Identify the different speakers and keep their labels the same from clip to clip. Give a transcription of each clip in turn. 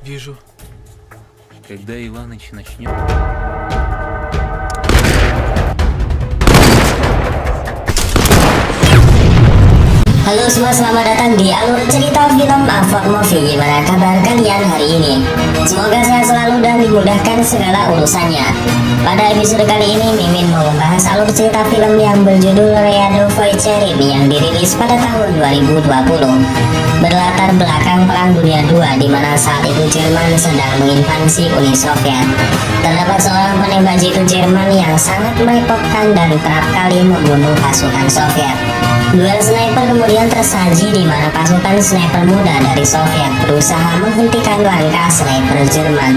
Speaker 1: Вижу.
Speaker 2: Когда Иваныч начнет...
Speaker 3: Halo semua, selamat datang di alur cerita film Afak Movie. Gimana kabar kalian hari ini? Semoga sehat selalu dan dimudahkan segala urusannya. Pada episode kali ini, Mimin mau membahas alur cerita film yang berjudul Rayado Voicerim yang dirilis pada tahun 2020. Berlatar belakang Perang Dunia II, di mana saat itu Jerman sedang menginvasi Uni Soviet. Terdapat seorang penembak jitu Jerman yang sangat merepotkan dan kerap kali membunuh pasukan Soviet. Duel sniper kemudian tersaji di mana pasukan sniper muda dari Soviet berusaha menghentikan langkah sniper Jerman.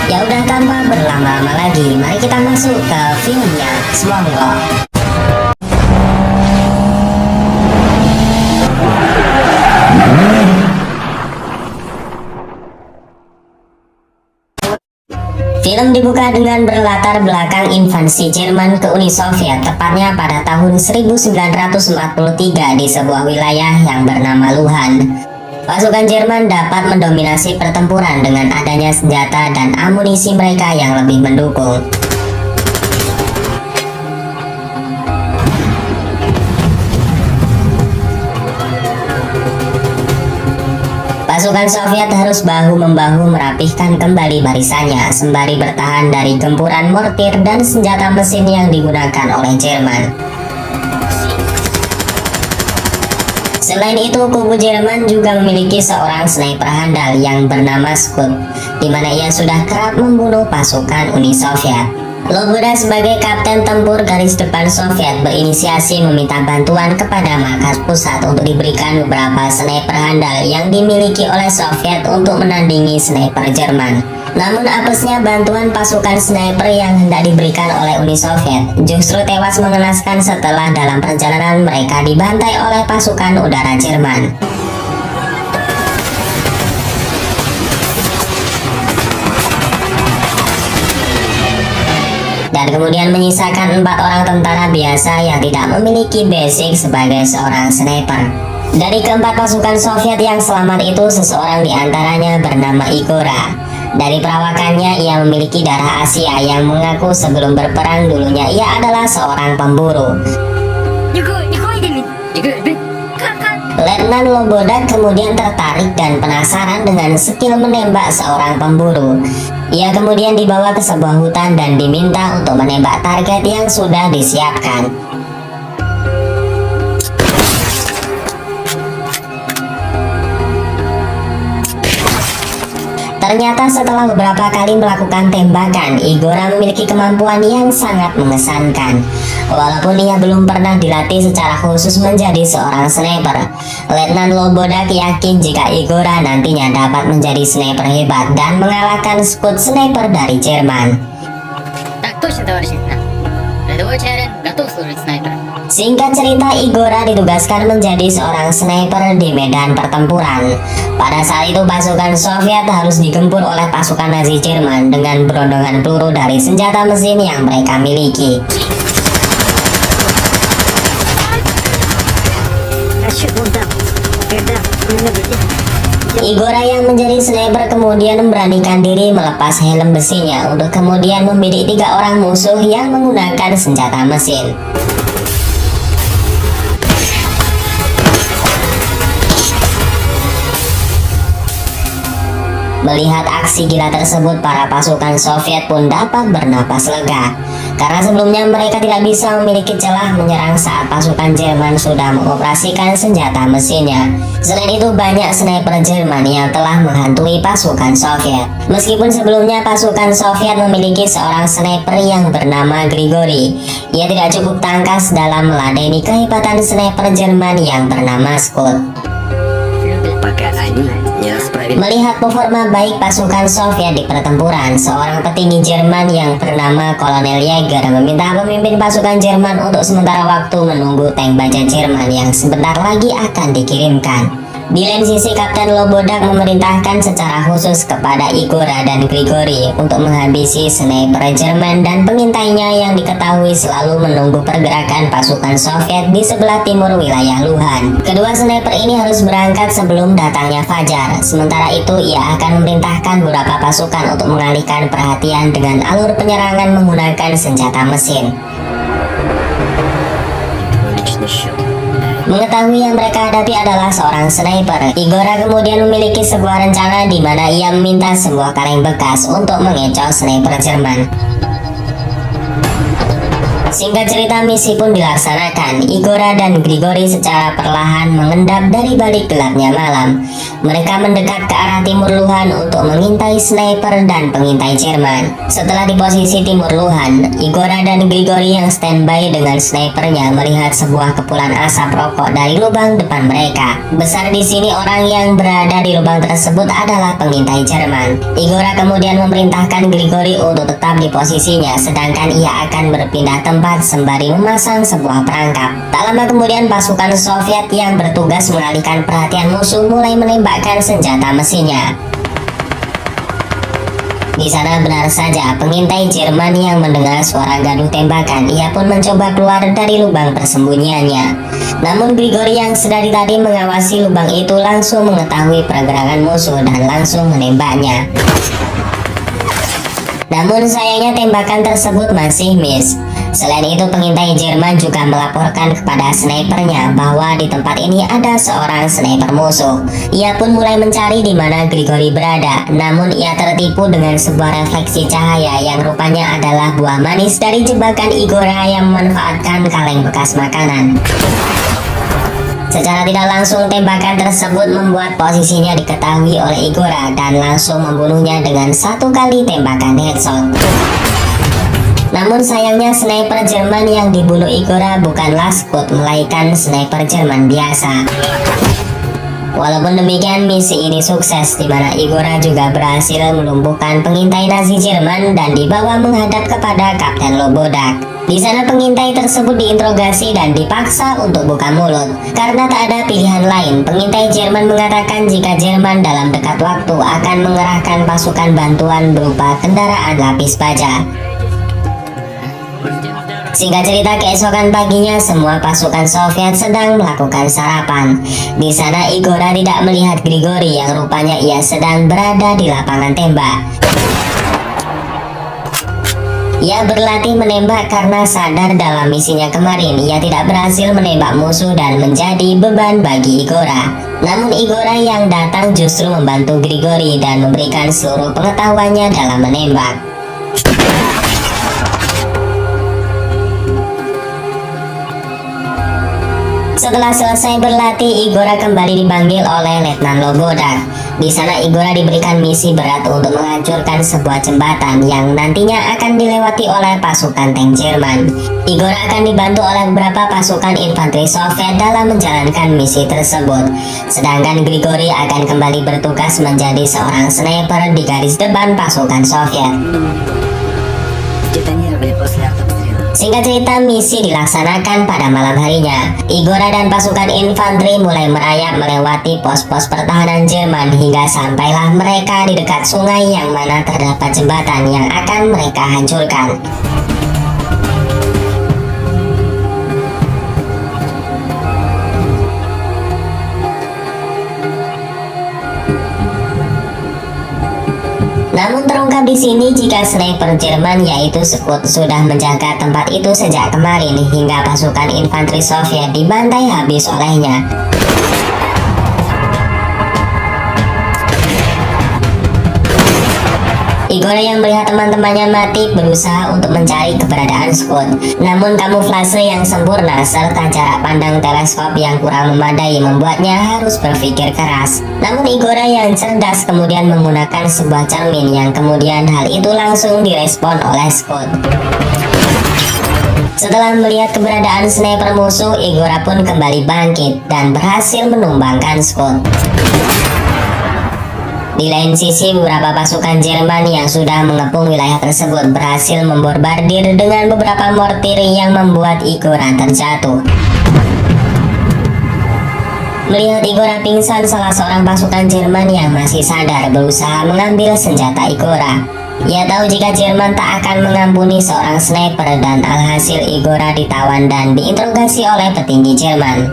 Speaker 3: Ya udah, tanpa berlama-lama lagi, mari kita masuk ke filmnya. Semoga. Film dibuka dengan berlatar belakang invasi Jerman ke Uni Soviet, tepatnya pada tahun 1943 di sebuah wilayah yang bernama Luhan. Pasukan Jerman dapat mendominasi pertempuran dengan adanya senjata dan amunisi mereka yang lebih mendukung. Pasukan Soviet harus bahu-membahu merapihkan kembali barisannya sembari bertahan dari gempuran mortir dan senjata mesin yang digunakan oleh Jerman. Selain itu, kubu Jerman juga memiliki seorang sniper handal yang bernama Scud, di mana ia sudah kerap membunuh pasukan Uni Soviet. Loboda sebagai kapten tempur garis depan Soviet berinisiasi meminta bantuan kepada markas pusat untuk diberikan beberapa sniper handal yang dimiliki oleh Soviet untuk menandingi sniper Jerman. Namun apesnya bantuan pasukan sniper yang hendak diberikan oleh Uni Soviet justru tewas mengenaskan setelah dalam perjalanan mereka dibantai oleh pasukan udara Jerman. Dan kemudian menyisakan 4 orang tentara biasa yang tidak memiliki basic sebagai seorang sniper. Dari keempat pasukan Soviet yang selamat itu, seseorang diantaranya bernama Igora. Dari perawakannya, ia memiliki darah Asia yang mengaku sebelum berperang dulunya ia adalah seorang pemburu. Letnan Loboda kemudian tertarik dan penasaran dengan skill menembak seorang pemburu. Ia kemudian dibawa ke sebuah hutan dan diminta untuk menembak target yang sudah disiapkan. Ternyata setelah beberapa kali melakukan tembakan, Igora memiliki kemampuan yang sangat mengesankan. Walaupun ia belum pernah dilatih secara khusus menjadi seorang sniper, Letnan Loboda yakin jika Igora nantinya dapat menjadi sniper hebat dan mengalahkan skuad sniper dari Jerman. Singkat cerita, Igora ditugaskan menjadi seorang sniper di medan pertempuran. Pada saat itu pasukan Soviet harus digempur oleh pasukan Nazi Jerman dengan berondongan peluru dari senjata mesin yang mereka miliki. Igora yang menjadi sniper kemudian memberanikan diri melepas helm besinya untuk kemudian membidik 3 orang musuh yang menggunakan senjata mesin. Melihat aksi gila tersebut, para pasukan Soviet pun dapat bernapas lega, karena sebelumnya mereka tidak bisa memiliki celah menyerang saat pasukan Jerman sudah mengoperasikan senjata mesinnya. Selain itu, banyak sniper Jerman yang telah menghantui pasukan Soviet. Meskipun sebelumnya pasukan Soviet memiliki seorang sniper yang bernama Grigori, ia tidak cukup tangkas dalam meladeni kehebatan sniper Jerman yang bernama Scud. Melihat performa baik pasukan Soviet di pertempuran, seorang petinggi Jerman yang bernama Kolonel Jäger meminta pemimpin pasukan Jerman untuk sementara waktu menunggu tank baja Jerman yang sebentar lagi akan dikirimkan. Di lain sisi, Kapten Lobodak memerintahkan secara khusus kepada Igora dan Grigori untuk menghabisi sniper Jerman dan pengintainya yang diketahui selalu menunggu pergerakan pasukan Soviet di sebelah timur wilayah Luhan. Kedua sniper ini harus berangkat sebelum datangnya fajar. Sementara itu, ia akan memerintahkan beberapa pasukan untuk mengalihkan perhatian dengan alur penyerangan menggunakan senjata mesin. Mengetahui yang mereka hadapi adalah seorang sniper, Igora kemudian memiliki sebuah rencana di mana ia meminta sebuah kaleng bekas untuk mengecoh sniper Jerman. Singkat cerita, misi pun dilaksanakan. Igora dan Grigori secara perlahan mengendap dari balik gelapnya malam. Mereka mendekat ke arah timur Luhan untuk mengintai sniper dan pengintai Jerman. Setelah di posisi timur Luhan, Igora dan Grigori yang standby dengan snipernya melihat sebuah kepulan asap rokok dari lubang depan mereka. Besar di sini orang yang berada di lubang tersebut adalah pengintai Jerman. Igora kemudian memerintahkan Grigori untuk tetap di posisinya, sedangkan ia akan berpindah tempat sembari memasang sebuah perangkap. Tak lama kemudian pasukan Soviet yang bertugas mengalihkan perhatian musuh mulai menembakkan senjata mesinnya. Di sana benar saja pengintai Jerman yang mendengar suara gaduh tembakan. Ia pun mencoba keluar dari lubang persembunyiannya. Namun Grigori yang sedari tadi mengawasi lubang itu langsung mengetahui pergerakan musuh dan langsung menembaknya. Namun sayangnya tembakan tersebut masih miss. Selain itu, pengintai Jerman juga melaporkan kepada snipernya bahwa di tempat ini ada seorang sniper musuh. Ia pun mulai mencari di mana Grigori berada, namun ia tertipu dengan sebuah refleksi cahaya yang rupanya adalah buah manis dari jebakan Igora yang memanfaatkan kaleng bekas makanan. Secara tidak langsung, tembakan tersebut membuat posisinya diketahui oleh Igora dan langsung membunuhnya dengan satu kali tembakan headshot. Namun sayangnya sniper Jerman yang dibunuh Igora bukanlah Scud, melainkan sniper Jerman biasa. Walaupun demikian, misi ini sukses di mana Igora juga berhasil melumpuhkan pengintai Nazi Jerman dan dibawa menghadap kepada Kapten Lobodak. Di sana pengintai tersebut diinterogasi dan dipaksa untuk buka mulut. Karena tak ada pilihan lain, pengintai Jerman mengatakan jika Jerman dalam dekat waktu akan mengerahkan pasukan bantuan berupa kendaraan lapis baja. Singkat cerita, keesokan paginya semua pasukan Soviet sedang melakukan sarapan. Di sana Igora tidak melihat Grigori yang rupanya ia sedang berada di lapangan tembak. Ia berlatih menembak karena sadar dalam misinya kemarin ia tidak berhasil menembak musuh dan menjadi beban bagi Igora. Namun Igora yang datang justru membantu Grigori dan memberikan seluruh pengetahuannya dalam menembak. Setelah selesai berlatih, Igora kembali dipanggil oleh Letnan Lobodak. Di sana Igora diberikan misi berat untuk menghancurkan sebuah jembatan yang nantinya akan dilewati oleh pasukan tank Jerman. Igora akan dibantu oleh beberapa pasukan infanteri Soviet dalam menjalankan misi tersebut. Sedangkan Grigori akan kembali bertugas menjadi seorang sniper di garis depan pasukan Soviet. Singkat cerita, misi dilaksanakan pada malam harinya. Igora dan pasukan infanteri mulai merayap melewati pos-pos pertahanan Jerman hingga sampailah mereka di dekat sungai yang mana terdapat jembatan yang akan mereka hancurkan. Namun terungkap di sini jika sniper Jerman yaitu Scud sudah menjaga tempat itu sejak kemarin hingga pasukan infanteri Soviet dibantai habis olehnya. Igora yang melihat teman-temannya mati berusaha untuk mencari keberadaan Scud. Namun kamuflase yang sempurna serta jarak pandang teleskop yang kurang memadai membuatnya harus berpikir keras. Namun Igora yang cerdas kemudian menggunakan sebuah cermin yang kemudian hal itu langsung direspon oleh Scud. Setelah melihat keberadaan sniper musuh, Igora pun kembali bangkit dan berhasil menumbangkan Scud. Di lain sisi, beberapa pasukan Jerman yang sudah mengepung wilayah tersebut berhasil membombardir dengan beberapa mortir yang membuat Igora terjatuh. Melihat Igora pingsan, salah seorang pasukan Jerman yang masih sadar berusaha mengambil senjata Igora. Ia tahu jika Jerman tak akan mengampuni seorang sniper dan alhasil Igora ditawan dan diinterogasi oleh petinggi Jerman.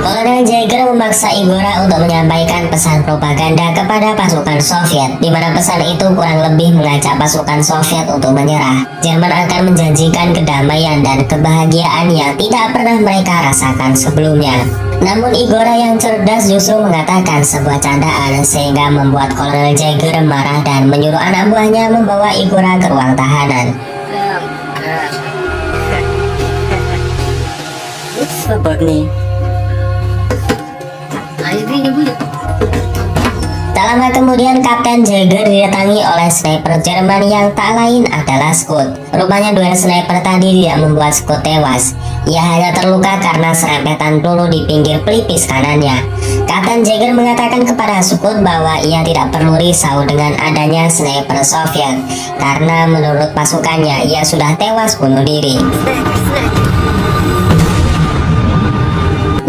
Speaker 3: Kolonel Jäger memaksa Igora untuk menyampaikan pesan propaganda kepada pasukan Soviet, di mana pesan itu kurang lebih mengajak pasukan Soviet untuk menyerah. Jerman akan menjanjikan kedamaian dan kebahagiaan yang tidak pernah mereka rasakan sebelumnya. Namun Igora yang cerdas justru mengatakan sebuah candaan, sehingga membuat Kolonel Jäger marah dan menyuruh anak buahnya membawa Igora ke ruang tahanan. Tak lama kemudian Kapten Jäger didatangi oleh sniper Jerman yang tak lain adalah Scott. Rupanya duel sniper tadi tidak membuat Scott tewas. Ia hanya terluka karena serempetan peluru di pinggir pelipis kanannya. Kapten Jäger mengatakan kepada Scott bahwa ia tidak perlu risau dengan adanya sniper Soviet, karena menurut pasukannya ia sudah tewas bunuh diri.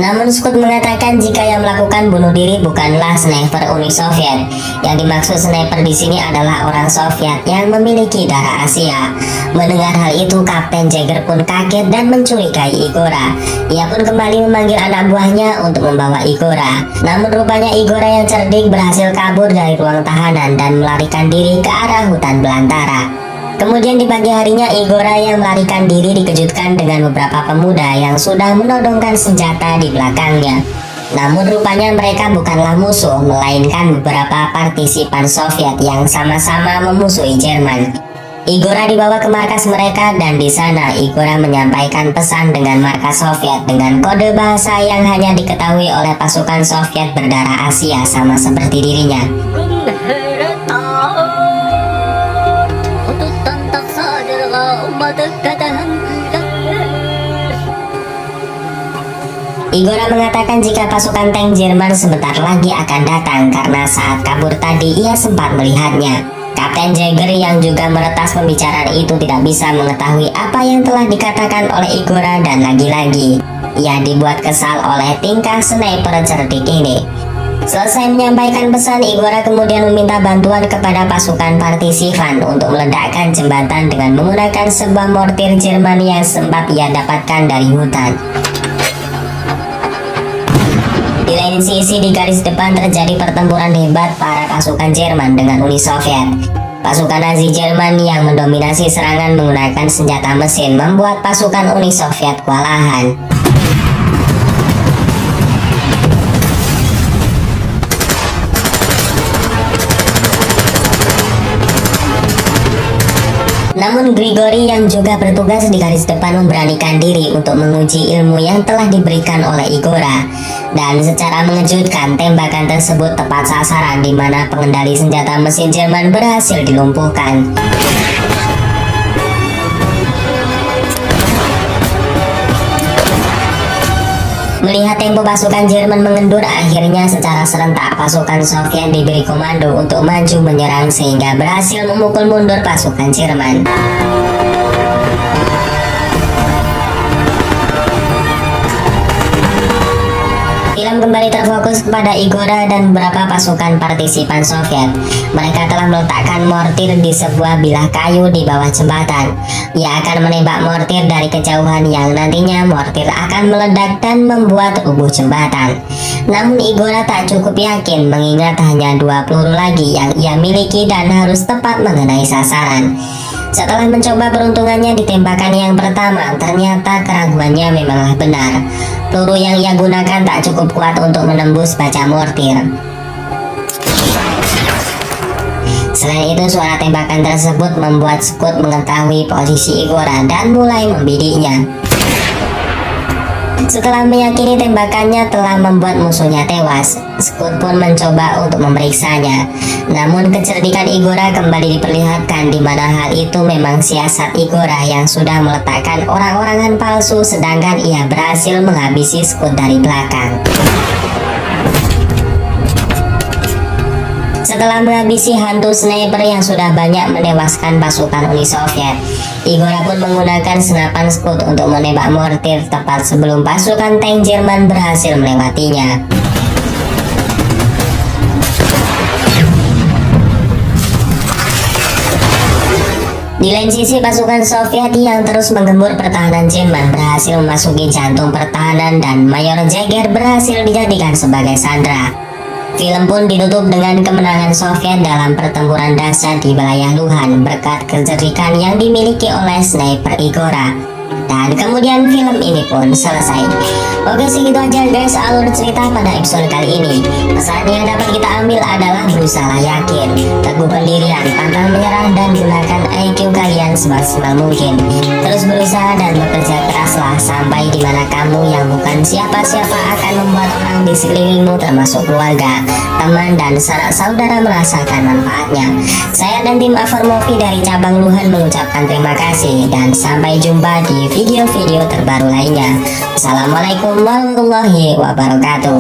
Speaker 3: Namun Scott mengatakan jika yang melakukan bunuh diri bukanlah sniper Uni Soviet. Yang dimaksud sniper di sini adalah orang Soviet yang memiliki darah Asia. Mendengar hal itu, Kapten Jäger pun kaget dan mencurigai Igora. Ia pun kembali memanggil anak buahnya untuk membawa Igora. Namun rupanya Igora yang cerdik berhasil kabur dari ruang tahanan dan melarikan diri ke arah hutan belantara. Kemudian di pagi harinya Igora yang melarikan diri dikejutkan dengan beberapa pemuda yang sudah menodongkan senjata di belakangnya. Namun rupanya mereka bukanlah musuh, melainkan beberapa partisipan Soviet yang sama-sama memusuhi Jerman. Igora dibawa ke markas mereka dan di sana Igora menyampaikan pesan dengan markas Soviet dengan kode bahasa yang hanya diketahui oleh pasukan Soviet berdarah Asia sama seperti dirinya. Igora mengatakan jika pasukan tank Jerman sebentar lagi akan datang karena saat kabur tadi ia sempat melihatnya. Kapten Jäger yang juga meretas pembicaraan itu tidak bisa mengetahui apa yang telah dikatakan oleh Igora dan lagi-lagi ia dibuat kesal oleh tingkah sniper cerdik ini. Selesai menyampaikan pesan, Igora kemudian meminta bantuan kepada pasukan partisipan untuk meledakkan jembatan dengan menggunakan sebuah mortir Jerman yang sempat ia dapatkan dari hutan. Di lain sisi, di garis depan terjadi pertempuran hebat para pasukan Jerman dengan Uni Soviet. Pasukan Nazi Jerman yang mendominasi serangan menggunakan senjata mesin membuat pasukan Uni Soviet kewalahan. Namun Grigori yang juga bertugas di garis depan memberanikan diri untuk menguji ilmu yang telah diberikan oleh Igora. Dan secara mengejutkan tembakan tersebut tepat sasaran di mana pengendali senjata mesin Jerman berhasil dilumpuhkan. Melihat tempo pasukan Jerman mengendur, akhirnya secara serentak pasukan Soviet diberi komando untuk maju menyerang sehingga berhasil memukul mundur pasukan Jerman. Film kembali terfokus kepada Igora dan beberapa pasukan partisipan Soviet. Mereka telah meletakkan mortir di sebuah bilah kayu di bawah jembatan. Ia akan menembak mortir dari kejauhan yang nantinya mortir akan meledak dan membuat rubuh jembatan. Namun Igora tak cukup yakin mengingat hanya 2 peluru lagi yang ia miliki dan harus tepat mengenai sasaran. Setelah mencoba peruntungannya di tembakan yang pertama, ternyata keraguannya memanglah benar. Peluru yang ia gunakan tak cukup kuat untuk menembus baja mortir. Selain itu, suara tembakan tersebut membuat Scott mengetahui posisi Igora dan mulai membidiknya. Setelah meyakini tembakannya telah membuat musuhnya tewas, Scott pun mencoba untuk memeriksanya. Namun kecerdikan Igora kembali diperlihatkan di mana hal itu memang siasat Igora yang sudah meletakkan orang-orangan palsu, sedangkan ia berhasil menghabisi Scott dari belakang. Setelah menghabisi hantu sniper yang sudah banyak menewaskan pasukan Uni Soviet, Igora pun menggunakan senapan Scud untuk menembak mortir tepat sebelum pasukan tank Jerman berhasil melewatinya. Di lain sisi, pasukan Soviet yang terus menggempur pertahanan Jerman berhasil memasuki jantung pertahanan dan Mayor Jäger berhasil dijadikan sebagai sandera. Film pun ditutup dengan kemenangan Soviet dalam pertempuran dahsyat di wilayah Luhan berkat kecerdikan yang dimiliki oleh sniper Igora. Dan kemudian film ini pun selesai. Oke, segitu aja guys alur cerita pada episode kali ini. Pesan yang dapat kita ambil adalah berusaha yakin, teguh pendirian, pantang menyerah, dan gunakan IQ kalian semaksimal mungkin. Terus berusaha dan bekerja keraslah sampai dimana kamu yang bukan siapa-siapa akan membuat orang di sekelilingmu termasuk keluarga, teman, dan sanak saudara merasakan manfaatnya. Saya dan tim Aformovi dari cabang Luhan mengucapkan terima kasih dan sampai jumpa di video-video terbaru lainnya. Assalamualaikum warahmatullahi wabarakatuh.